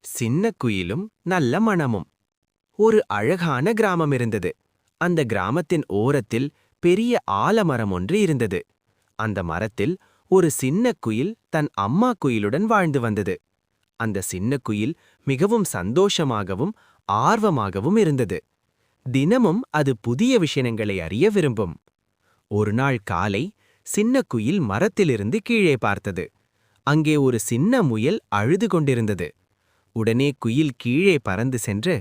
சின்ன குயிலும் நல்ல மனமும். ஒரு அழகான கிராமம் இருந்தது. அந்த கிராமத்தின் ஓரத்தில் பெரிய ஆலமரம் ஒன்று இருந்தது. அந்த மரத்தில் ஒரு சின்ன குயில் தன் அம்மா குயிலுடன் வாழ்ந்து வந்தது. அந்த சின்ன குயில் மிகவும் சந்தோஷமாகவும் ஆர்வமாகவும் இருந்தது. தினமும் அது புதிய விஷயங்களை அறிய விரும்பும். ஒரு நாள் காலை சின்ன குயில் மரத்திலிருந்து கீழே பார்த்தது. அங்கே ஒரு சின்ன முயல் அழுது கொண்டிருந்தது. உடனே குயில் கீழே பறந்து சென்று,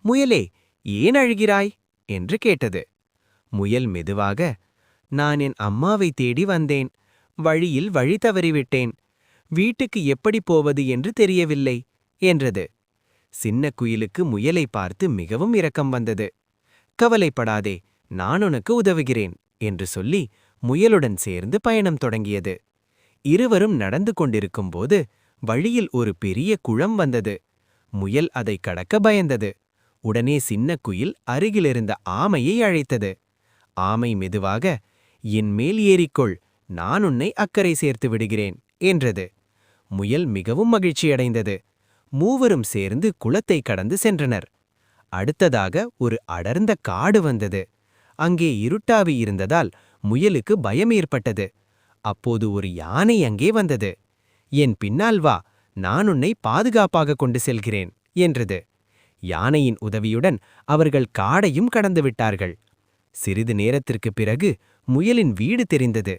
"முயலே, ஏன் அழுகிறாய்?" என்று கேட்டது. முயல் மெதுவாக, "நான் என் அம்மாவை தேடி வந்தேன். வழியில் வழி தவறிவிட்டேன். வீட்டுக்கு எப்படி போவது என்று தெரியவில்லை" என்றது. சின்ன குயிலுக்கு முயலை பார்த்து மிகவும் இரக்கம் வந்தது. "கவலைப்படாதே, நான் உனக்கு உதவுகிறேன்" என்று சொல்லி முயலுடன் சேர்ந்து பயணம் தொடங்கியது. இருவரும் நடந்து கொண்டிருக்கும்போது வழியில் ஒரு பெரிய குளம் வந்தது. முயல் அதை கடக்க பயந்தது. உடனே சின்ன குயில் அருகிலிருந்த ஆமையை அழைத்தது. ஆமை மெதுவாக, "என் மேல் ஏறிக்கொள், நான் உன்னை அக்கறை சேர்த்து விடுகிறேன்" என்றது. முயல் மிகவும் மகிழ்ச்சியடைந்தது. மூவரும் சேர்ந்து குளத்தை கடந்து சென்றனர். அடுத்ததாக ஒரு அடர்ந்த காடு வந்தது. அங்கே இருட்டாவி இருந்ததால் முயலுக்கு பயம் ஏற்பட்டது. அப்போது ஒரு யானை அங்கே வந்தது. "என் பின்னால் வா, நான் உன்னை பாதுகாப்பாக கொண்டு செல்கிறேன்" என்றது. யானையின் உதவியுடன் அவர்கள் காடையும் கடந்துவிட்டார்கள். சிறிது நேரத்திற்குப் பிறகு முயலின் வீடு தெரிந்தது.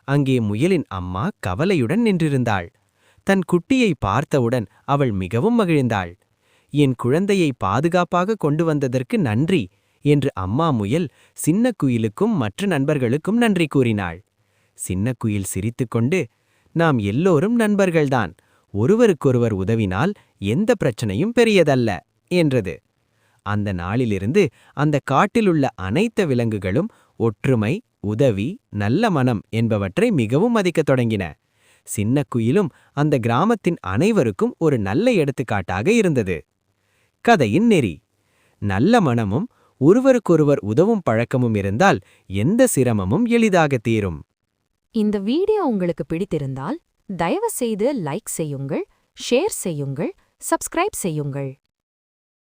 அங்கே முயலின் அம்மா கவலையுடன் நின்றிருந்தாள். தன் குட்டியை பார்த்தவுடன் அவள் மிகவும் மகிழ்ந்தாள். "என் குழந்தையை பாதுகாப்பாக கொண்டு வந்ததற்கு நன்றி" என்று அம்மா முயல் சின்ன குயிலுக்கும் மற்ற நண்பர்களுக்கும் நன்றி கூறினாள். சின்ன குயில் சிரித்துக்கொண்டு, "நாம் எல்லோரும் நண்பர்கள்தான். ஒருவருக்கொருவர் உதவினால் எந்த பிரச்சனையும் பெரியதல்ல" என்றது. அந்த நாளிலிருந்து அந்த காட்டிலுள்ள அனைத்து விலங்குகளும் ஒற்றுமை, உதவி, நல்ல மனம் என்பவற்றை மிகவும் மதிக்கத் தொடங்கின. சின்ன குயிலும் அந்த கிராமத்தின் அனைவருக்கும் ஒரு நல்ல எடுத்துக்காட்டாக இருந்தது. கதையின் நெறி: நல்ல மனமும் ஒருவருக்கொருவர் உதவும் பழக்கமும் இருந்தால் எந்த சிரமமும் எளிதாக தீரும். இந்த வீடியோ உங்களுக்கு பிடித்திருந்தால் தயவு செய்து லைக் செய்யுங்கள், ஷேர் செய்யுங்கள், சப்ஸ்கிரைப் செய்யுங்கள்.